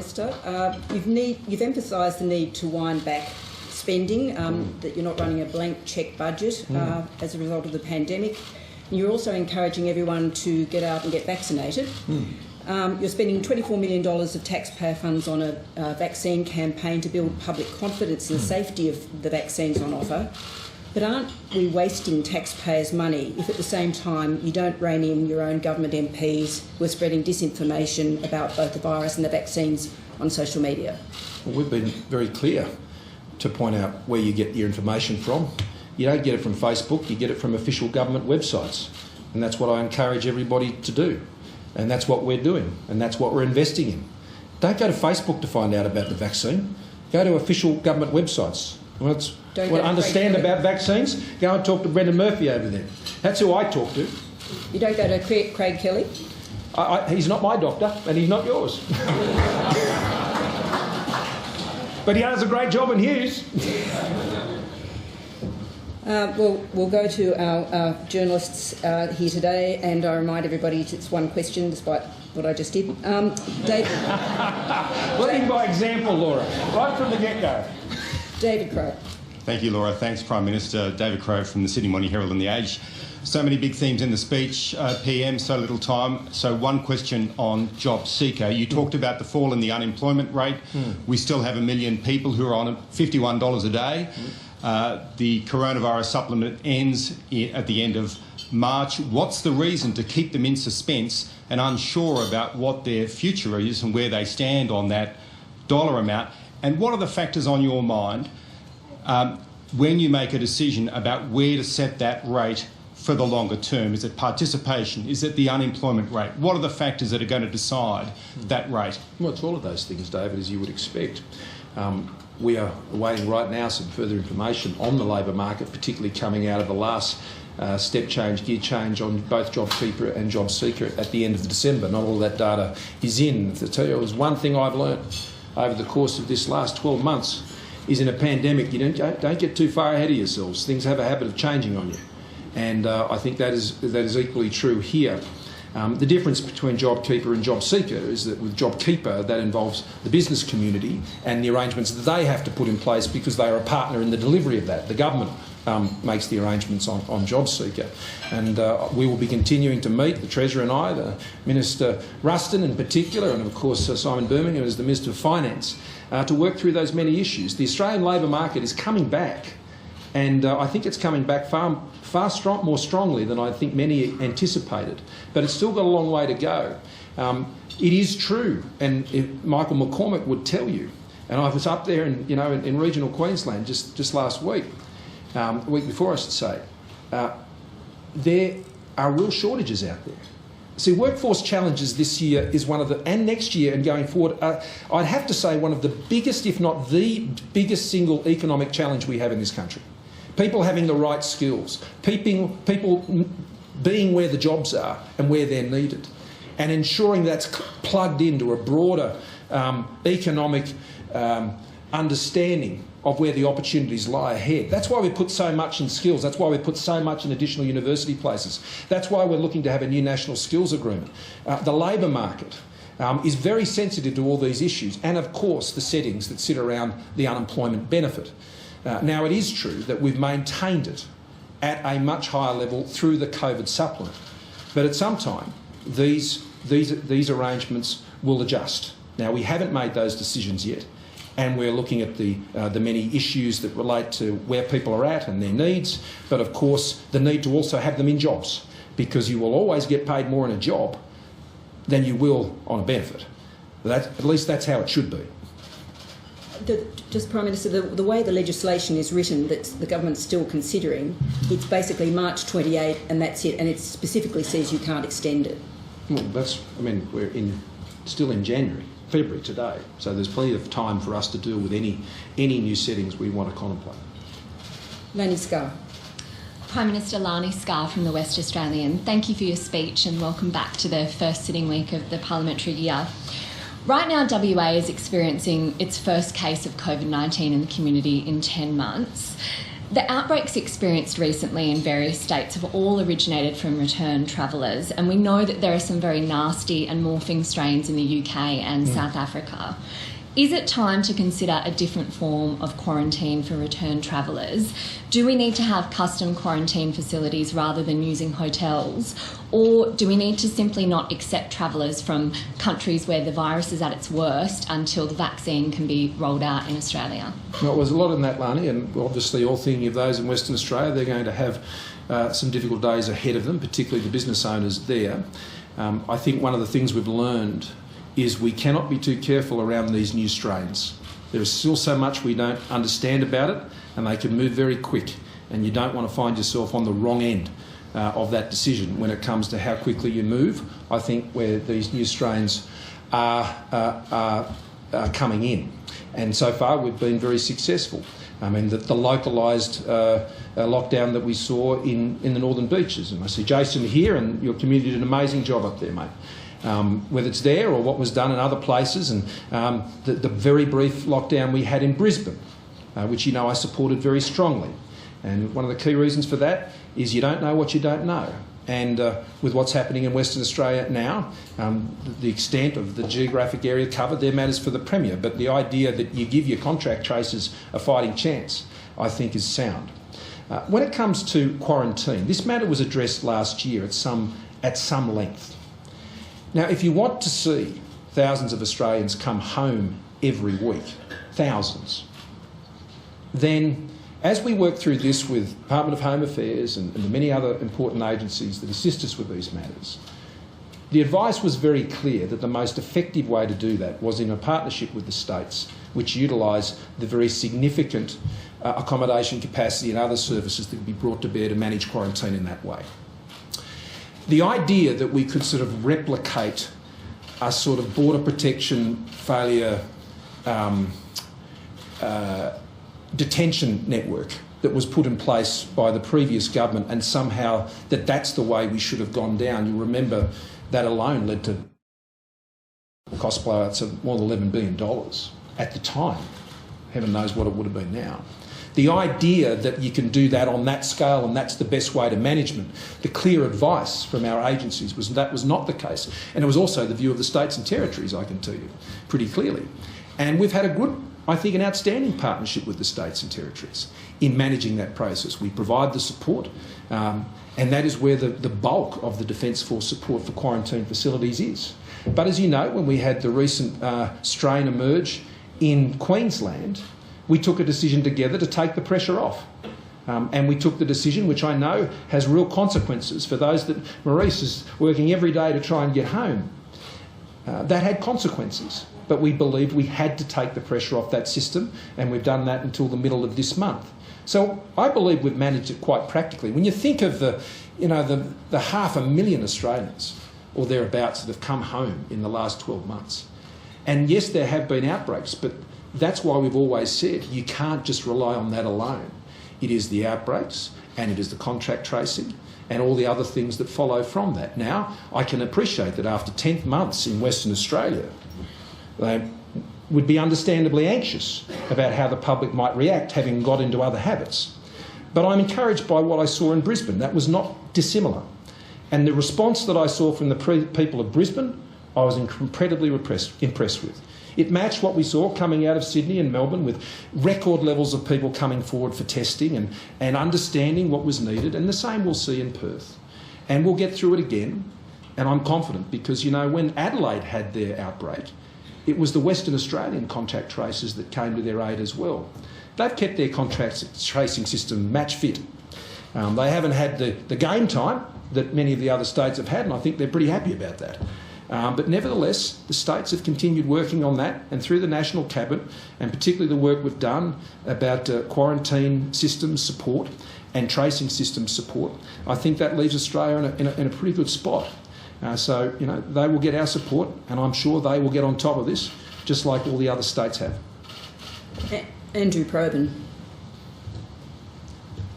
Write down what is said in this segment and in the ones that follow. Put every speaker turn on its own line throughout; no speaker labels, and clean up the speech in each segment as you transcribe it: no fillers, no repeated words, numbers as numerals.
Minister. You've emphasised the need to wind back spending, that you're not running a blank cheque budget as a result of the pandemic. And you're also encouraging everyone to get out and get vaccinated. You're spending $24 million of taxpayer funds on a vaccine campaign to build public confidence in the safety of the vaccines on offer. But aren't we wasting taxpayers' money if at the same time you don't rein in your own government MPs who are spreading disinformation about both the virus and the vaccines on social media?
Well, we've been very clear to point out where you get your information from. You don't get it from Facebook, you get it from official government websites. And that's what I encourage everybody to do. And that's what we're doing, and that's what we're investing in. Don't go to Facebook to find out about the vaccine. Go to official government websites. Want to understand about vaccines? Go and talk to Brendan Murphy over there. That's who I talk to.
You don't go to Craig Kelly?
He's not my doctor, and he's not yours. But he does a great job in his.
We'll go to our journalists here today, and I remind everybody it's one question, despite what I just did. David.
Leading by example, Laura, right from the get-go.
David Crowe.
Thank you, Laura. Thanks, Prime Minister. David Crowe from the Sydney Morning Herald and The Age. So many big themes in the speech, PM, so little time. So one question on job seeker. You talked about the fall in the unemployment rate. We still have 1 million people who are on $51 a day. The coronavirus supplement ends at the end of March. What's the reason to keep them in suspense and unsure about what their future is and where they stand on that dollar amount? And what are the factors on your mind when you make a decision about where to set that rate for the longer term? Is it participation? Is it the unemployment rate? What are the factors that are going to decide that rate?
Well, it's all of those things, David, as you would expect. We are awaiting right now some further information on the labour market, particularly coming out of the last step change, gear change on both JobKeeper and JobSeeker at the end of December. Not all that data is in. To tell you, there's one thing I've learnt over the course of this last 12 months is in a pandemic, you don't get too far ahead of yourselves. Things have a habit of changing on you. And I think that is equally true here. The difference between JobKeeper and JobSeeker is that with JobKeeper, that involves the business community and the arrangements that they have to put in place because they are a partner in the delivery of that. The government makes the arrangements on JobSeeker. And we will be continuing to meet, the Treasurer and I, the Minister Ruston in particular, and of course Simon Birmingham as the Minister of Finance, to work through those many issues. The Australian labour market is coming back, and I think it's coming back far more strongly than I think many anticipated. But it's still got a long way to go. It is true, and Michael McCormack would tell you, and I was up there in regional Queensland just last week, a week before I should say, there are real shortages out there. See, workforce challenges this year is one of the, and next year and going forward, I'd have to say one of the biggest, if not the biggest single economic challenge we have in this country. People having the right skills, people being where the jobs are and where they're needed, and ensuring that's plugged into a broader economic understanding of where the opportunities lie ahead. That's why we put so much in skills. That's why we put so much in additional university places. That's why we're looking to have a new national skills agreement. The labour market is very sensitive to all these issues, and of course the settings that sit around the unemployment benefit. Now, it is true that we've maintained it at a much higher level through the COVID supplement, but at some time these arrangements will adjust. Now, we haven't made those decisions yet, and we're looking at the many issues that relate to where people are at and their needs, but of course the need to also have them in jobs, because you will always get paid more in a job than you will on a benefit. At least that's how it should be.
Just Prime Minister, the way the legislation is written that the government's still considering, it's basically March 28 and that's it, and it specifically says you can't extend it.
Well, we're still in February today, so there's plenty of time for us to deal with any new settings we want to contemplate.
Lani Scarr.
Prime Minister Lani Scarr from the West Australian, thank you for your speech and welcome back to the first sitting week of the parliamentary year. Right now, WA is experiencing its first case of COVID-19 in the community in 10 months. The outbreaks experienced recently in various states have all originated from return travellers, and we know that there are some very nasty and morphing strains in the UK and South Africa. Is it time to consider a different form of quarantine for return travellers? Do we need to have custom quarantine facilities rather than using hotels? Or do we need to simply not accept travellers from countries where the virus is at its worst until the vaccine can be rolled out in Australia?
Well, there's a lot in that, Lani, and obviously all thinking of those in Western Australia, they're going to have some difficult days ahead of them, particularly the business owners there. I think one of the things we've learned is we cannot be too careful around these new strains. There is still so much we don't understand about it, and they can move very quick, and you don't want to find yourself on the wrong end of that decision when it comes to how quickly you move. I think where these new strains are coming in, and so far we've been very successful. I mean, the localised lockdown that we saw in the Northern Beaches, and I see Jason here, and your community did an amazing job up there, mate. Whether it's there or what was done in other places, and the very brief lockdown we had in Brisbane, which I supported very strongly. And one of the key reasons for that is you don't know what you don't know. And with what's happening in Western Australia now, the extent of the geographic area covered there matters for the Premier, but the idea that you give your contract tracers a fighting chance, I think, is sound. When it comes to quarantine, this matter was addressed last year at some length. Now, if you want to see thousands of Australians come home every week, thousands, then as we work through this with Department of Home Affairs and the many other important agencies that assist us with these matters, the advice was very clear that the most effective way to do that was in a partnership with the states, which utilise the very significant accommodation capacity and other services that can be brought to bear to manage quarantine in that way. The idea that we could sort of replicate a sort of border protection failure detention network that was put in place by the previous government, and somehow that's the way we should have gone down. You remember that alone led to cost blowouts of more than $11 billion at the time. Heaven knows what it would have been now. The idea that you can do that on that scale and that's the best way to management, the clear advice from our agencies was that was not the case. And it was also the view of the states and territories, I can tell you, pretty clearly. And we've had a good, I think, an outstanding partnership with the states and territories in managing that process. We provide the support, and that is where the bulk of the Defence Force support for quarantine facilities is. But as you know, when we had the recent strain emerge in Queensland, we took a decision together to take the pressure off. And we took the decision, which I know has real consequences for those that Maurice is working every day to try and get home. That had consequences, but we believed we had to take the pressure off that system, and we've done that until the middle of this month. So I believe we've managed it quite practically. When you think of the 500,000 Australians or thereabouts that have come home in the last 12 months, and yes, there have been outbreaks, but that's why we've always said you can't just rely on that alone. It is the outbreaks, and it is the contact tracing and all the other things that follow from that. Now, I can appreciate that after 10 months in Western Australia, they would be understandably anxious about how the public might react, having got into other habits. But I'm encouraged by what I saw in Brisbane. That was not dissimilar. And the response that I saw from the people of Brisbane, I was incredibly impressed with. It matched what we saw coming out of Sydney and Melbourne, with record levels of people coming forward for testing and understanding what was needed, and the same we'll see in Perth. And we'll get through it again, and I'm confident because, when Adelaide had their outbreak, it was the Western Australian contact tracers that came to their aid as well. They've kept their contact tracing system match fit. They haven't had the game time that many of the other states have had, and I think they're pretty happy about that. But nevertheless, the states have continued working on that, and through the National Cabinet, and particularly the work we've done about quarantine systems support and tracing systems support, I think that leaves Australia in a pretty good spot. So, they will get our support, and I'm sure they will get on top of this, just like all the other states have.
Andrew Probyn.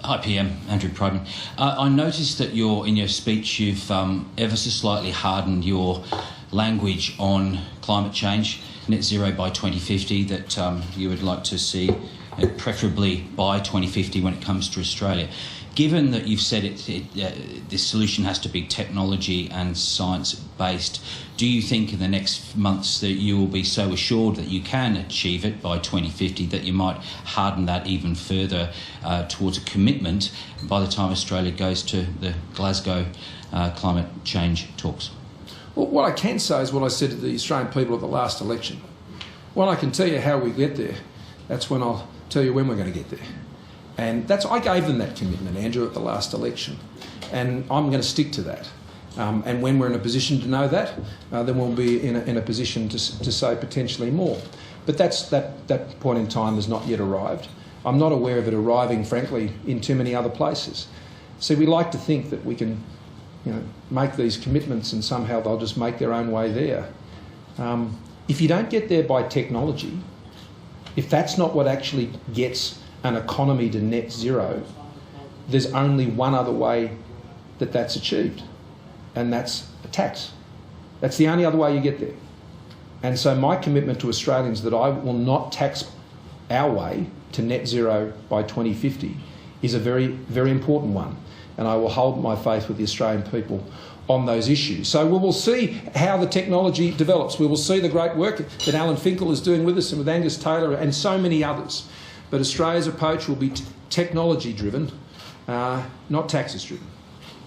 Hi, PM. Andrew Probyn. I noticed that in your speech you've ever so slightly hardened your language on climate change, net zero by 2050, that you would like to see preferably by 2050 when it comes to Australia. Given that you've said this solution has to be technology and science-based, do you think in the next months that you will be so assured that you can achieve it by 2050 that you might harden that even further towards a commitment by the time Australia goes to the Glasgow climate change talks?
Well, what I can say is what I said to the Australian people at the last election. When I can tell you how we get there, that's when I'll tell you when we're going to get there. And I gave them that commitment, Andrew, at the last election. And I'm going to stick to that. And when we're in a position to know that, then we'll be in a position to say potentially more. But that point in time has not yet arrived. I'm not aware of it arriving, frankly, in too many other places. See, we like to think that we can, make these commitments and somehow they'll just make their own way there. If you don't get there by technology, if that's not what actually gets an economy to net zero, there's only one other way that that's achieved, and that's a tax. That's the only other way you get there. And so my commitment to Australians that I will not tax our way to net zero by 2050 is a very, very important one, and I will hold my faith with the Australian people on those issues. So we will see how the technology develops. We will see the great work that Alan Finkel is doing with us and with Angus Taylor and so many others. But Australia's approach will be technology-driven, not taxes-driven.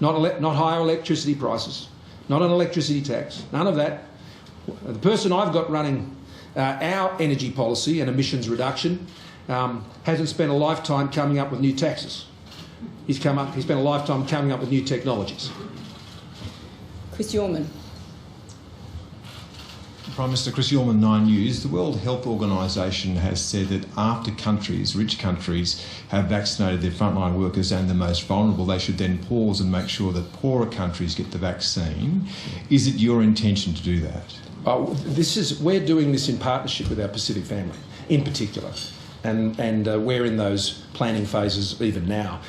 Not higher electricity prices, not an electricity tax, none of that. The person I've got running our energy policy and emissions reduction hasn't spent a lifetime coming up with new taxes. He's spent a lifetime coming up with new technologies.
Chris Yorman.
Prime Minister, Chris Yorman, 9 News. The World Health Organisation has said that after rich countries, have vaccinated their frontline workers and the most vulnerable, they should then pause and make sure that poorer countries get the vaccine. Is it your intention to do that?
We're doing this in partnership with our Pacific family, in particular, and we're in those planning phases even now.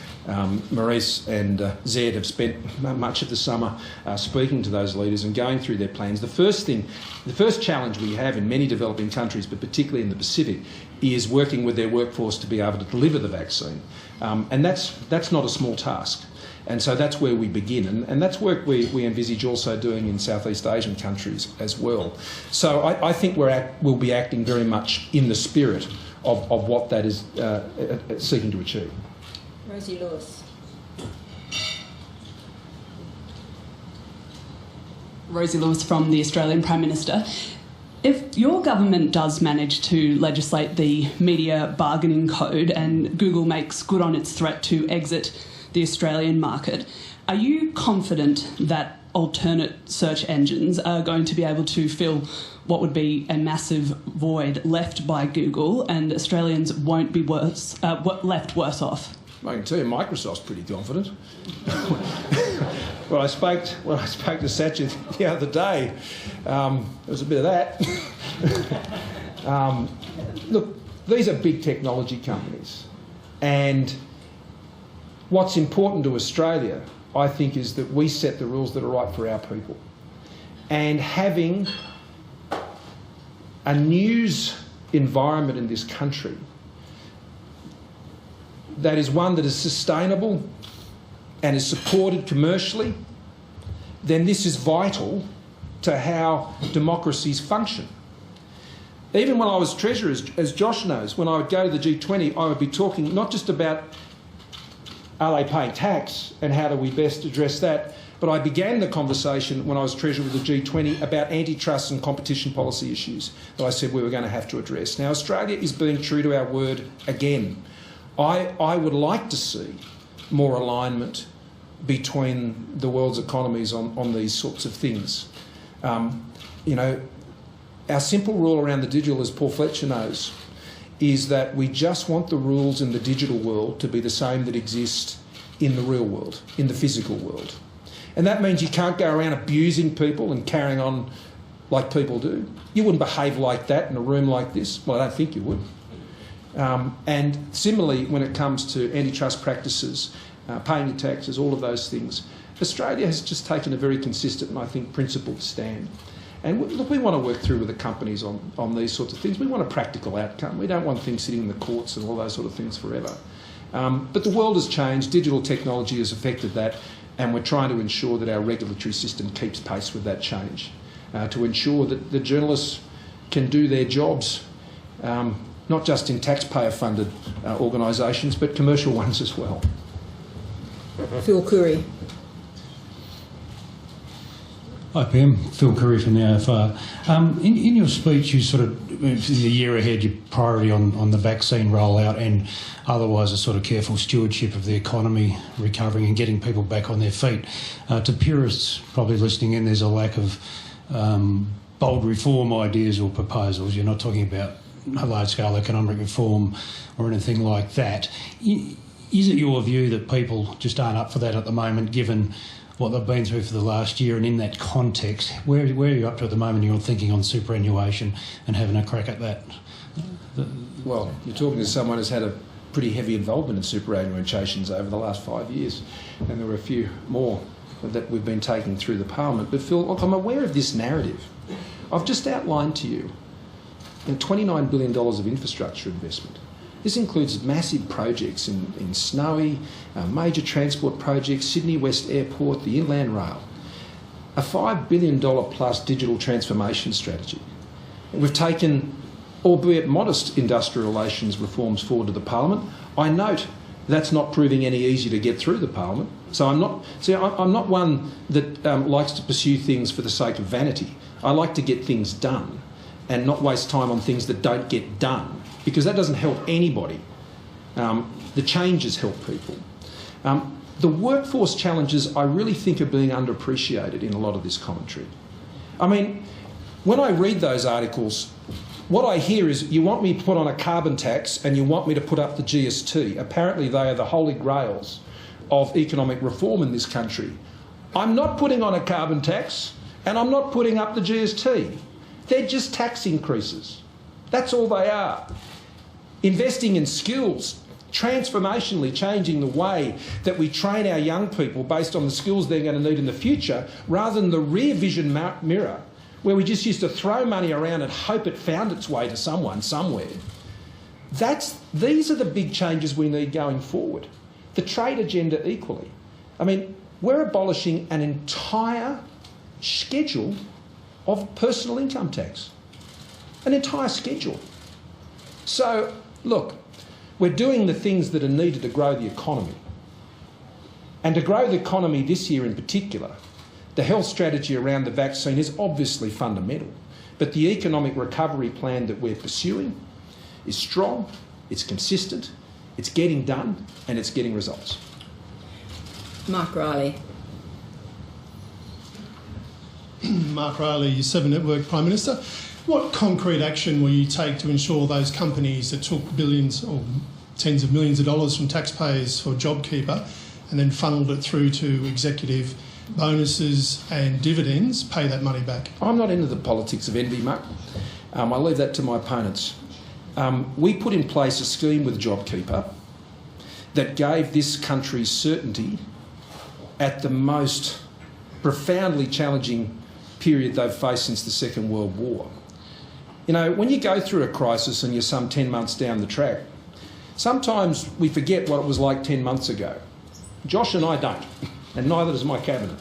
Maurice and Zed have spent much of the summer speaking to those leaders and going through their plans. The first challenge we have in many developing countries, but particularly in the Pacific, is working with their workforce to be able to deliver the vaccine. And that's not a small task. And so that's where we begin. And that's work we envisage also doing in Southeast Asian countries as well. So I think we'll be acting very much in the spirit of what that is seeking to achieve.
Rosie Lewis.
Rosie Lewis from the Australian Prime Minister. If your government does manage to legislate the media bargaining code and Google makes good on its threat to exit the Australian market, are you confident that alternate search engines are going to be able to fill what would be a massive void left by Google and Australians won't be left worse off?
I can tell you Microsoft's pretty confident. When I spoke to Satya the other day, there was a bit of that. Look, these are big technology companies, and what's important to Australia, I think, is that we set the rules that are right for our people. And having a news environment in this country that is one that is sustainable and is supported commercially, then this is vital to how democracies function. Even when I was Treasurer, as Josh knows, when I would go to the G20, I would be talking not just about are they paying tax and how do we best address that, but I began the conversation when I was Treasurer with the G20 about antitrust and competition policy issues that I said we were going to have to address. Now, Australia is being true to our word again. I would like to see more alignment between the world's economies on these sorts of things. Our simple rule around the digital, as Paul Fletcher knows, is that we just want the rules in the digital world to be the same that exist in the real world, in the physical world. And that means you can't go around abusing people and carrying on like people do. You wouldn't behave like that in a room like this. Well, I don't think you would. And similarly, when it comes to antitrust practices, paying your taxes, all of those things, Australia has just taken a very consistent and, I think, principled stand. And look, we want to work through with the companies on these sorts of things. We want a practical outcome. We don't want things sitting in the courts and all those sort of things forever. But the world has changed. Digital technology has affected that, and we're trying to ensure that our regulatory system keeps pace with that change, to ensure that the journalists can do their jobs, not just in taxpayer-funded organisations, but commercial ones as well.
Phil Curry.
Hi PM, Phil Curry from the AFR. In your speech, you sort of, in the year ahead, your priority on the vaccine rollout and otherwise a sort of careful stewardship of the economy recovering and getting people back on their feet. To purists probably listening in, there's a lack of bold reform ideas or proposals. You're not talking about a large-scale economic reform or anything like that. Is it your view that people just aren't up for that at the moment, given what they've been through for the last year, and in that context, where are you up to at the moment? You're thinking on superannuation and having a crack at that?
Well, you're talking to someone who's had a pretty heavy involvement in superannuations over the last 5 years, and there were a few more that we've been taking through the Parliament. But Phil, look, I'm aware of this narrative. I've just outlined to you $29 billion of infrastructure investment. This includes massive projects in Snowy, major transport projects, Sydney West Airport, the Inland Rail, a $5 billion plus digital transformation strategy. And we've taken, albeit modest, industrial relations reforms forward to the Parliament. I note that's not proving any easier to get through the Parliament. So I'm not one that likes to pursue things for the sake of vanity. I like to get things done and not waste time on things that don't get done, because that doesn't help anybody. The changes help people. The workforce challenges, I really think, are being underappreciated in a lot of this commentary. I mean, when I read those articles, what I hear is you want me to put on a carbon tax and you want me to put up the GST. Apparently they are the holy grails of economic reform in this country. I'm not putting on a carbon tax and I'm not putting up the GST. They're just tax increases. That's all they are. Investing in skills, transformationally changing the way that we train our young people based on the skills they're going to need in the future, rather than the rear vision mirror where we just used to throw money around and hope it found its way to someone somewhere. These are the big changes we need going forward. The trade agenda equally. I mean, we're abolishing an entire schedule of personal income tax. An entire schedule. So, look, we're doing the things that are needed to grow the economy. And to grow the economy this year in particular, the health strategy around the vaccine is obviously fundamental. But the economic recovery plan that we're pursuing is strong, it's consistent, it's getting done, and it's getting results.
Mark Riley.
Mark Riley, Seven Network Prime Minister. What concrete action will you take to ensure those companies that took billions or tens of millions of dollars from taxpayers for JobKeeper and then funnelled it through to executive bonuses and dividends pay that money back?
I'm not into the politics of envy, Mark. I leave that to my opponents. We put in place a scheme with JobKeeper that gave this country certainty at the most profoundly challenging period they've faced since the Second World War. You know, when you go through a crisis and you're some 10 months down the track, sometimes we forget what it was like 10 months ago. Josh and I don't, and neither does my cabinet.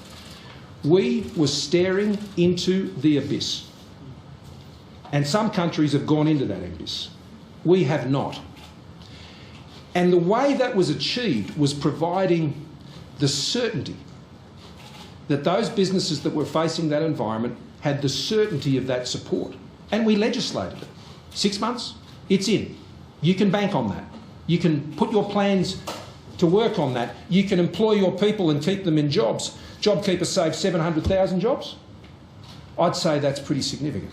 We were staring into the abyss. And some countries have gone into that abyss. We have not. And the way that was achieved was providing the certainty that those businesses that were facing that environment had the certainty of that support. And we legislated it. 6 months, it's in. You can bank on that. You can put your plans to work on that. You can employ your people and keep them in jobs. JobKeeper saved 700,000 jobs. I'd say that's pretty significant.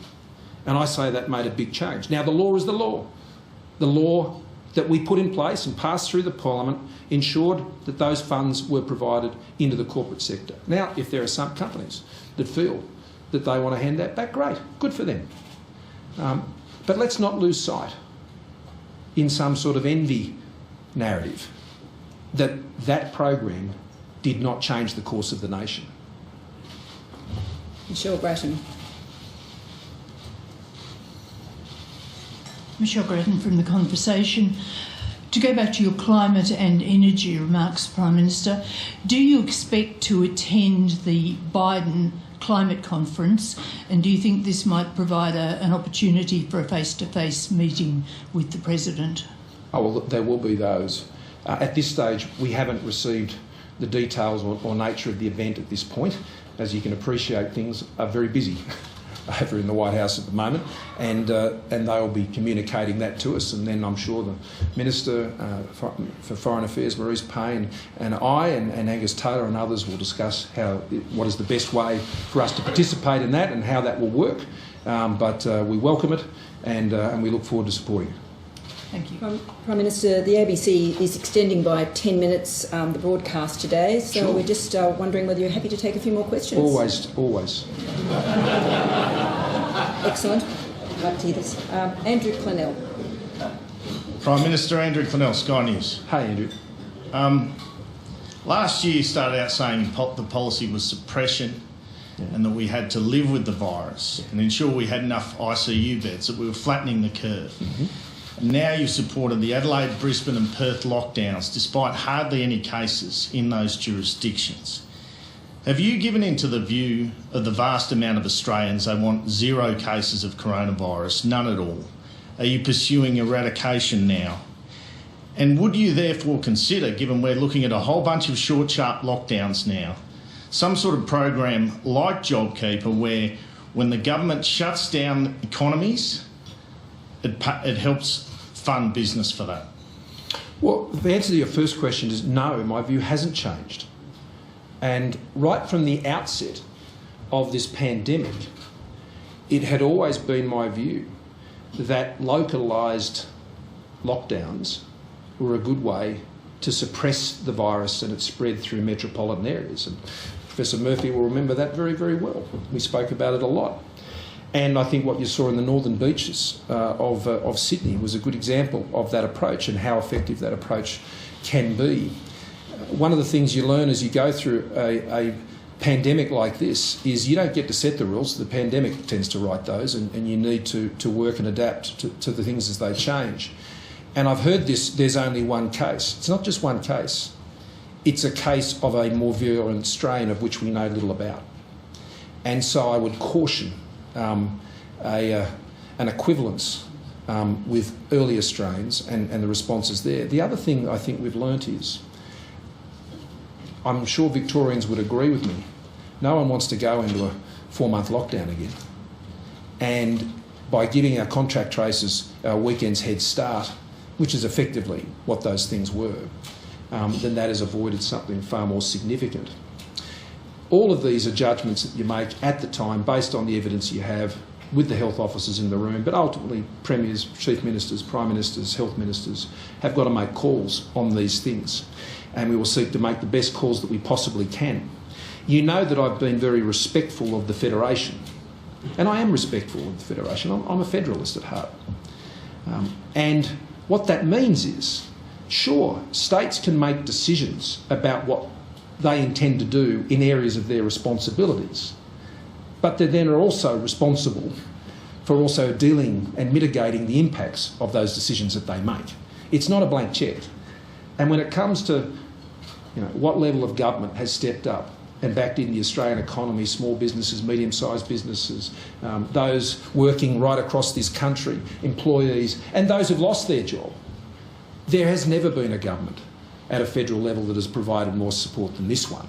And I say that made a big change. Now, the law is the law. The law that we put in place and passed through the Parliament ensured that those funds were provided into the corporate sector. Now, if there are some companies that feel that they want to hand that back, great, good for them. But let's not lose sight in some sort of envy narrative that that program did not change the course of the nation.
Michelle Bratton.
Michelle Grattan from The Conversation. To go back to your climate and energy remarks, Prime Minister, do you expect to attend the Biden climate conference, and do you think this might provide an opportunity for a face-to-face meeting with the President?
Oh, well, there will be those. At this stage, we haven't received the details or nature of the event at this point. As you can appreciate, things are very busy over in the White House at the moment, and they'll be communicating that to us, and then I'm sure the Minister for Foreign Affairs, Maurice Payne, and I and Angus Taylor and others will discuss what is the best way for us to participate in that and how that will work. But we welcome it, and we look forward to supporting it.
Thank you.
Prime Minister, the ABC is extending by 10 minutes the broadcast today, so
Sure.
we're just wondering whether you're happy to take a few more questions.
Always.
Excellent. I'd like to hear this. Andrew Clennell.
Prime Minister, Andrew Clennell, Sky News.
Hey, Andrew.
Last year you started out saying the policy was suppression and that we had to live with the virus and ensure we had enough ICU beds, that we were flattening the curve.
Mm-hmm.
Now you've supported the Adelaide, Brisbane and Perth lockdowns despite hardly any cases in those jurisdictions. Have you given in to the view of the vast amount of Australians they want 0 cases of coronavirus, none at all? Are you pursuing eradication now? And would you therefore consider, given we're looking at a whole bunch of short, sharp lockdowns now, some sort of program like JobKeeper where when the government shuts down economies, it helps fund business for that?
Well, the answer to your first question is no, my view hasn't changed. And right from the outset of this pandemic, it had always been my view that localised lockdowns were a good way to suppress the virus and its spread through metropolitan areas. And Professor Murphy will remember that very, very well. We spoke about it a lot. And I think what you saw in the northern beaches of Sydney was a good example of that approach and how effective that approach can be. One of the things you learn as you go through a pandemic like this is you don't get to set the rules. The pandemic tends to write those, and you need to work and adapt to the things as they change. And I've heard this, there's only one case. It's not just one case. It's a case of a more virulent strain of which we know little about. And so I would caution an equivalence with earlier strains and the responses there. The other thing I think we've learnt is, I'm sure Victorians would agree with me, no one wants to go into a 4-month lockdown again. And by giving our contract tracers our weekends head start, which is effectively what those things were, then that has avoided something far more significant. All of these are judgments that you make at the time based on the evidence you have with the health officers in the room, but ultimately premiers, chief ministers, prime ministers, health ministers have got to make calls on these things, and we will seek to make the best calls that we possibly can. You know that I've been very respectful of the Federation, and I am respectful of the Federation. I'm a federalist at heart. And what that means is, sure, states can make decisions about what they intend to do in areas of their responsibilities, but they then are also responsible for also dealing and mitigating the impacts of those decisions that they make. It's not a blank cheque. And when it comes to what level of government has stepped up and backed in the Australian economy, small businesses, medium-sized businesses, those working right across this country, employees, and those who've lost their job, there has never been a government at a federal level that has provided more support than this one.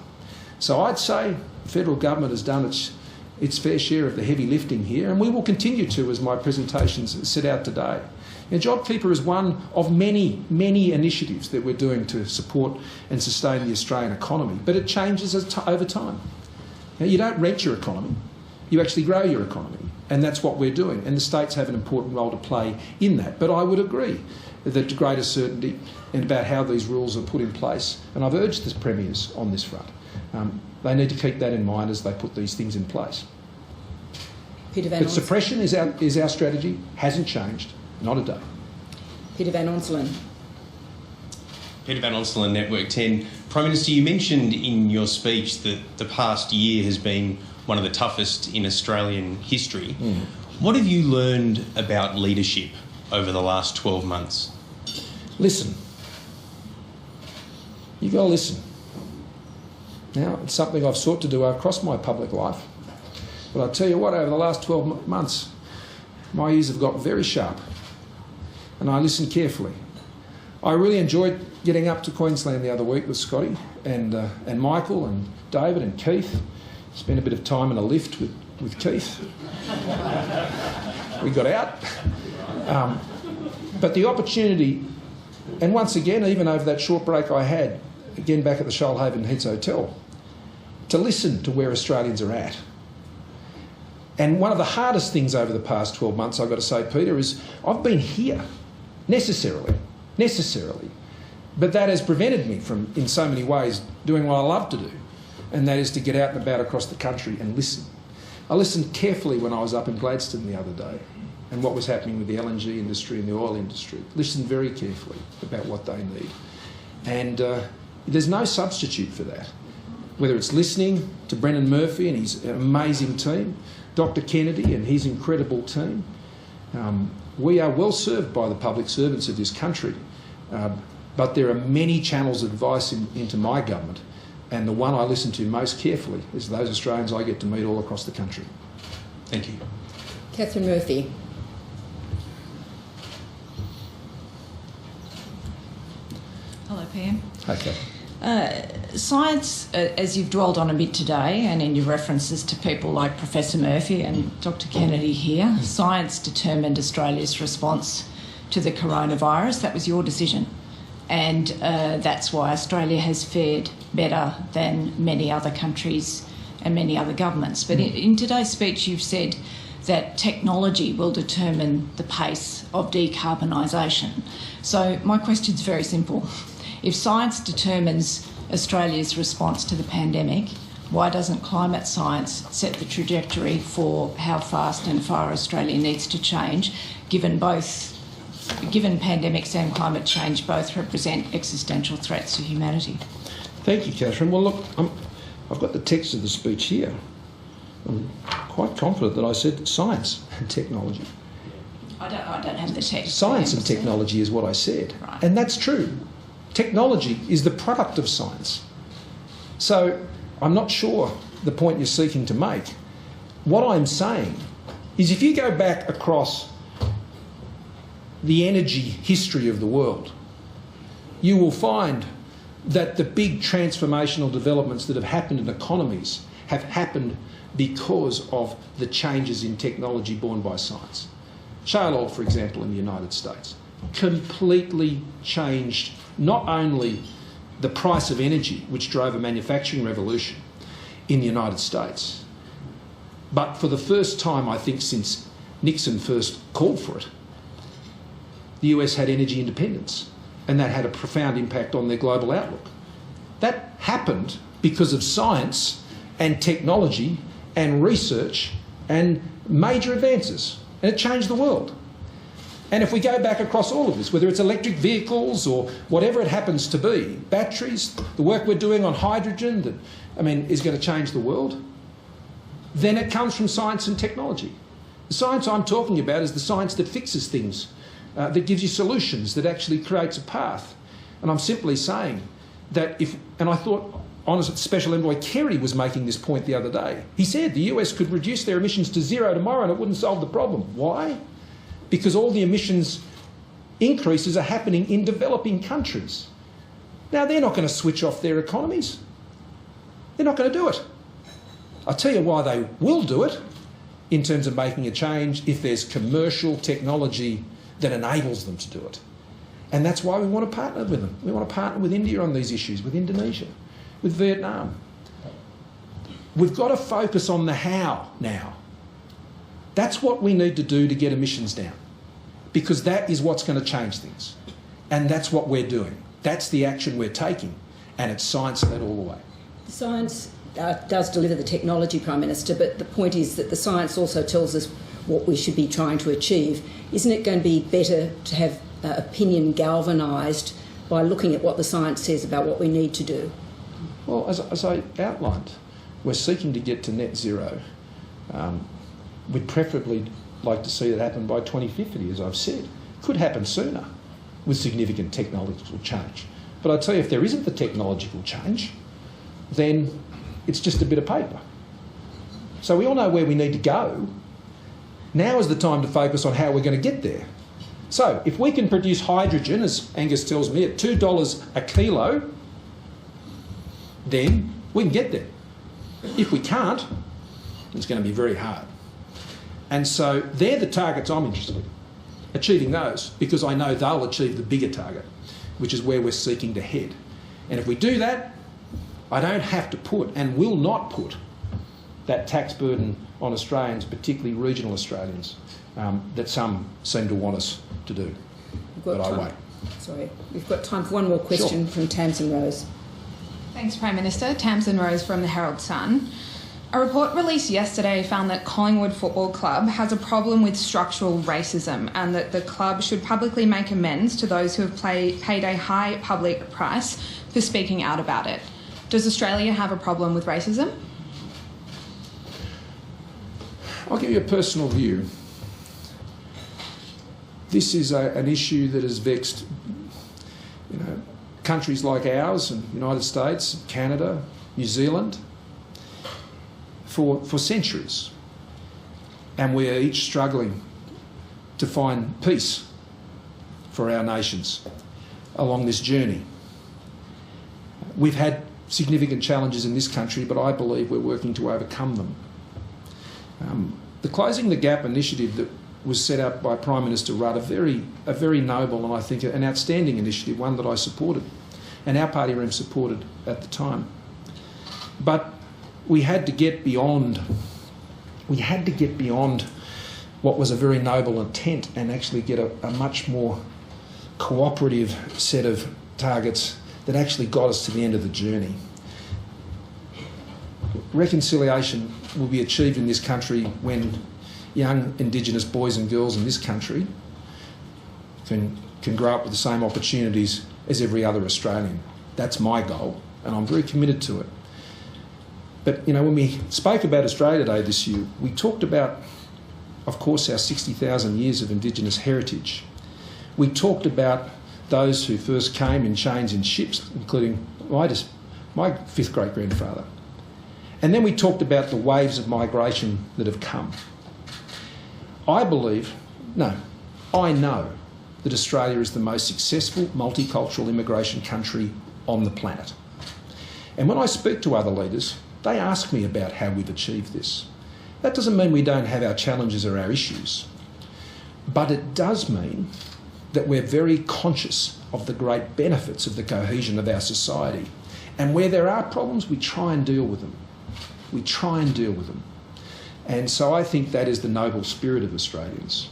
So I'd say the federal government has done its fair share of the heavy lifting here, and we will continue to, as my presentations set out today. Now, JobKeeper is one of many, many initiatives that we're doing to support and sustain the Australian economy, but it changes over time. Now, you don't rent your economy, you actually grow your economy, and that's what we're doing, and the states have an important role to play in that. But I would agree that greater certainty and about how these rules are put in place, and I've urged the premiers on this front, they need to keep that in mind as they put these things in place. But suppression is our strategy, hasn't changed, not a day.
Peter Van Onselen.
Peter Van Onselen, Network 10. Prime Minister, you mentioned in your speech that the past year has been one of the toughest in Australian history. What have you learned about leadership over the last 12 months?
Listen. You've got to listen. Now, it's something I've sought to do across my public life. But I'll tell you what, over the last 12 months, my ears have got very sharp. And I listened carefully. I really enjoyed getting up to Queensland the other week with Scotty and Michael and David and Keith. Spent a bit of time in a lift with Keith. We got out. But the opportunity, and once again, even over that short break I had, again back at the Shoalhaven Heads Hotel, to listen to where Australians are at. And one of the hardest things over the past 12 months, I've got to say, Peter, is I've been here, necessarily, but that has prevented me from, in so many ways, doing what I love to do, and that is to get out and about across the country and listen. I listened carefully when I was up in Gladstone the other day and what was happening with the LNG industry and the oil industry. Listened very carefully about what they need. And there's no substitute for that. Whether it's listening to Brendan Murphy and his amazing team, Dr. Kennedy and his incredible team. We are well served by the public servants of this country, but there are many channels of advice into my government, and the one I listen to most carefully is those Australians I get to meet all across the country.
Thank you.
Catherine Murphy.
Hello, PM.
Okay.
Science, as you've dwelled on a bit today, and in your references to people like Professor Murphy and Dr. Kennedy here, science determined Australia's response to the coronavirus. That was your decision. And that's why Australia has fared better than many other countries and many other governments. But in today's speech, you've said that technology will determine the pace of decarbonisation. So my question's very simple. If science determines Australia's response to the pandemic, why doesn't climate science set the trajectory for how fast and far Australia needs to change, given pandemics and climate change both represent existential threats to humanity?
Thank you, Catherine. Well, look, I've got the text of the speech here. I'm quite confident that I said science and technology.
I don't have the text.
Science and technology is what I said.
Right.
And that's true. Technology is the product of science. So I'm not sure the point you're seeking to make. What I'm saying is if you go back across the energy history of the world, you will find that the big transformational developments that have happened in economies have happened because of the changes in technology borne by science. Shale oil, for example, in the United States, completely changed not only the price of energy, which drove a manufacturing revolution in the United States, but for the first time, I think, since Nixon first called for it, the US had energy independence, and that had a profound impact on their global outlook. That happened because of science and technology and research and major advances, and it changed the world. And if we go back across all of this, whether it's electric vehicles or whatever it happens to be, batteries, the work we're doing on hydrogen that, is going to change the world, then it comes from science and technology. The science I'm talking about is the science that fixes things, that gives you solutions, that actually creates a path. And I'm simply saying that and I thought Honest Special Envoy Kerry was making this point the other day. He said the US could reduce their emissions to zero tomorrow and it wouldn't solve the problem. Why? Because all the emissions increases are happening in developing countries. Now, they're not going to switch off their economies. They're not going to do it. I'll tell you why they will do it in terms of making a change if there's commercial technology that enables them to do it. And that's why we want to partner with them. We want to partner with India on these issues, with Indonesia, with Vietnam. We've got to focus on the how now. That's what we need to do to get emissions down, because that is what's going to change things. And that's what we're doing. That's the action we're taking, and it's science-led all the way.
The science does deliver the technology, Prime Minister, but the point is that the science also tells us what we should be trying to achieve. Isn't it going to be better to have opinion galvanised by looking at what the science says about what we need to do?
Well, as I outlined, we're seeking to get to net zero. We'd preferably like to see that happen by 2050, as I've said. could happen sooner with significant technological change. But I tell you, if there isn't the technological change, then it's just a bit of paper. So we all know where we need to go. Now is the time to focus on how we're going to get there. So if we can produce hydrogen, as Angus tells me, at $2 a kilo, then we can get there. If we can't, it's going to be very hard. And so they're the targets I'm interested in, achieving those, because I know they'll achieve the bigger target, which is where we're seeking to head. And if we do that, I don't have to put, and will not put, that tax burden on Australians, particularly regional Australians, that some seem to want us to do. But I won't.
Sorry, we've got time for one more question from Tamsin Rose.
Thanks, Prime Minister. Tamsin Rose from the Herald Sun. A report released yesterday found that Collingwood Football Club has a problem with structural racism and that the club should publicly make amends to those who have paid a high public price for speaking out about it. Does Australia have a problem with racism?
I'll give you a personal view. This is an issue that has vexed, countries like ours, and United States, Canada, New Zealand, for centuries. And we are each struggling to find peace for our nations along this journey. We've had significant challenges in this country, but I believe we're working to overcome them. The Closing the Gap initiative that was set up by Prime Minister Rudd, a very noble and I think an outstanding initiative, one that I supported and our party room supported at the time. But we had to get beyond what was a very noble intent and actually get a much more cooperative set of targets that actually got us to the end of the journey. Reconciliation will be achieved in this country when young Indigenous boys and girls in this country can grow up with the same opportunities as every other Australian. That's my goal, and I'm very committed to it. But, when we spoke about Australia Day this year, we talked about, of course, our 60,000 years of Indigenous heritage. We talked about those who first came in chains in ships, including my fifth great-grandfather. And then we talked about the waves of migration that have come. I know that Australia is the most successful multicultural immigration country on the planet. And when I speak to other leaders, they ask me about how we've achieved this. That doesn't mean we don't have our challenges or our issues, but it does mean that we're very conscious of the great benefits of the cohesion of our society. And where there are problems, we try and deal with them. And so I think that is the noble spirit of Australians.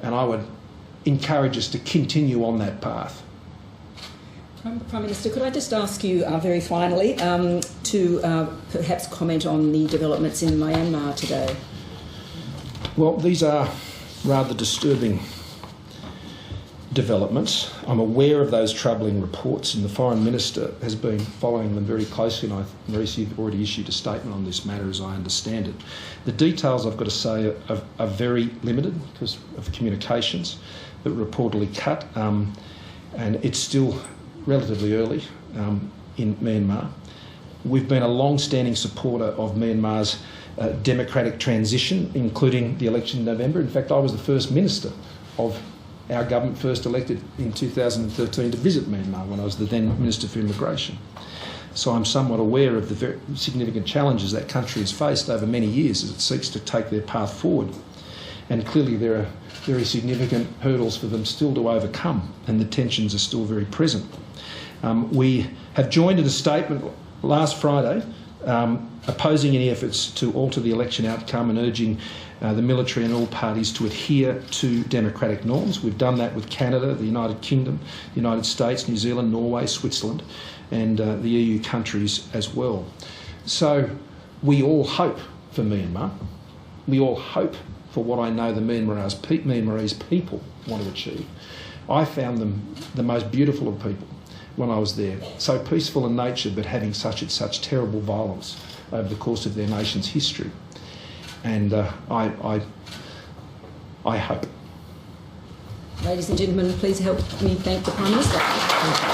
And I would encourage us to continue on that path.
Prime Minister, could I just ask you very finally to perhaps comment on the developments in Myanmar today?
Well, these are rather disturbing developments. I'm aware of those troubling reports, and the Foreign Minister has been following them very closely, and you've already issued a statement on this matter as I understand it. The details, I've got to say, are very limited because of communications that were reportedly cut, and it's still relatively early in Myanmar. We've been a long-standing supporter of Myanmar's democratic transition, including the election in November. In fact, I was the first minister of our government, first elected in 2013, to visit Myanmar when I was the then Minister for Immigration. So I'm somewhat aware of the very significant challenges that country has faced over many years as it seeks to take their path forward. And clearly there are very significant hurdles for them still to overcome, and the tensions are still very present. We have joined in a statement last Friday opposing any efforts to alter the election outcome and urging the military and all parties to adhere to democratic norms. We've done that with Canada, the United Kingdom, the United States, New Zealand, Norway, Switzerland, and the EU countries as well. So we all hope for Myanmar. We all hope for what I know the Myanmarese people want to achieve. I found them the most beautiful of people when I was there. So peaceful in nature, but having such terrible violence over the course of their nation's history. And I hope
Ladies and gentlemen, please help me thank the Prime Minister.